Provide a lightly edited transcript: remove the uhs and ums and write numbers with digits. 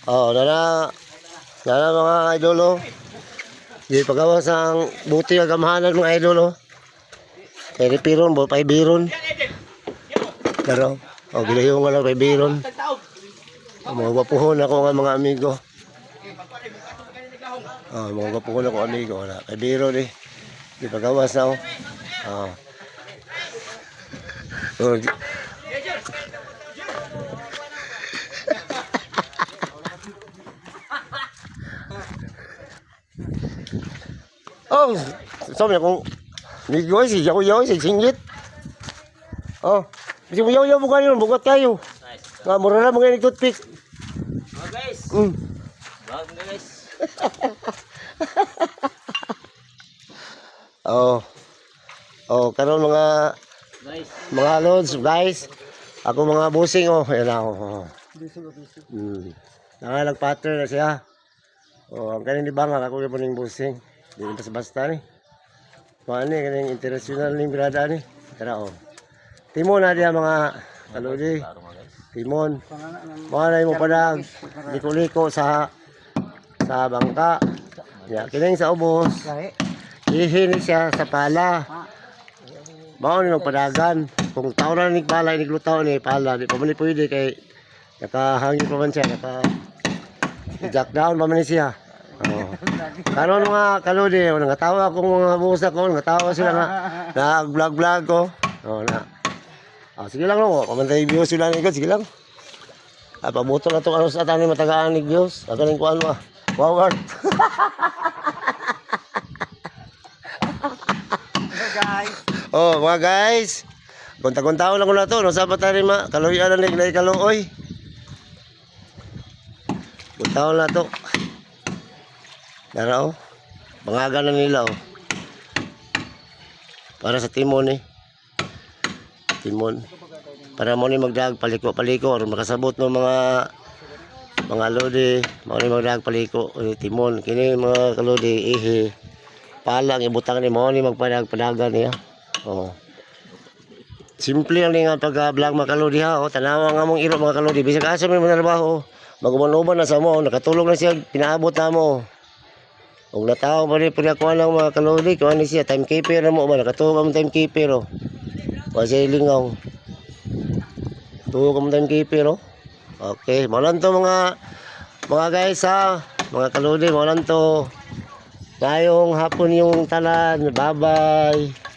Oh, nana mga idolo. Di pagawas ang buti agamahanan mga idolo. Kaya piron, bo pay biron. Pero, oh, gilayong nga lang pay biron. Mga wapuhon ako nga mga amigo. Oh, mga wapuhon ako amigo. Pay biron eh. Di pagawas na ako. Oh. Oh, sao mày cũng đi gói gì dâu gì singgit. Bisa mo yaw bukan yun, bukat kayo. Nga mura na mga toothpick. Oh guys. Wag guys. Karon Guys. mga lods, guys. Ako mga busing ayan ako. Nagpattern na siya. Ang kanin di bangag ako yung paning busing. Di basta ni. Paano kaning international ning birada ni. Tara Timon na diya mga kaludi. Timon. Mga na mo padag. Liko-liko sa bangka. Ya, kining sa ubos. Ihini siya sa pala. Mao ni magpadagan. Kung taon na ni pala, iniglutaw ni pala, di pa man pwede kay nakahangin pa man siya, jack down pa man siya. Karon mga kaludi, nangatawa akong mga busa ko, nangatawa sila nga nag-vlog ko. Sige lang no, pamantay views sila ni God, sige lang. Pabuto na to ano sa tani matagaan ni views. Agaling kuan mo. Forward. Guys. Mga guys. Gunta-guntaon lang ko na to, no sa patari kaluyan na ni kaluoy. Guntaon na to. Dara bangagan na nila para sa timon timon para mo ni magdag paliko aron makasabot no mga lodi mo ni magdag paliko timon kini mga kalodi palang ibutang ni mo ni magpadag-padagan niya. Simple lang nga pag-vlog mga kalodi ha. Tanawa nga mong iro mga kalodi bisag asa may manarbaho maguban-uban na sa mo nakatulog na siya pinaabot na mo. Kung natawa pa rin pinakuha lang mga kalodi, kuha ni siya, timekeeper na mo ba, nakatuwa ka mo timekeeper Kuha siya ilingaw. Tuwa ka mo timekeeper Okay, maulan to mga guys ha, mga kalodi, maulan to. Ngayong hapon yung talan, bye bye.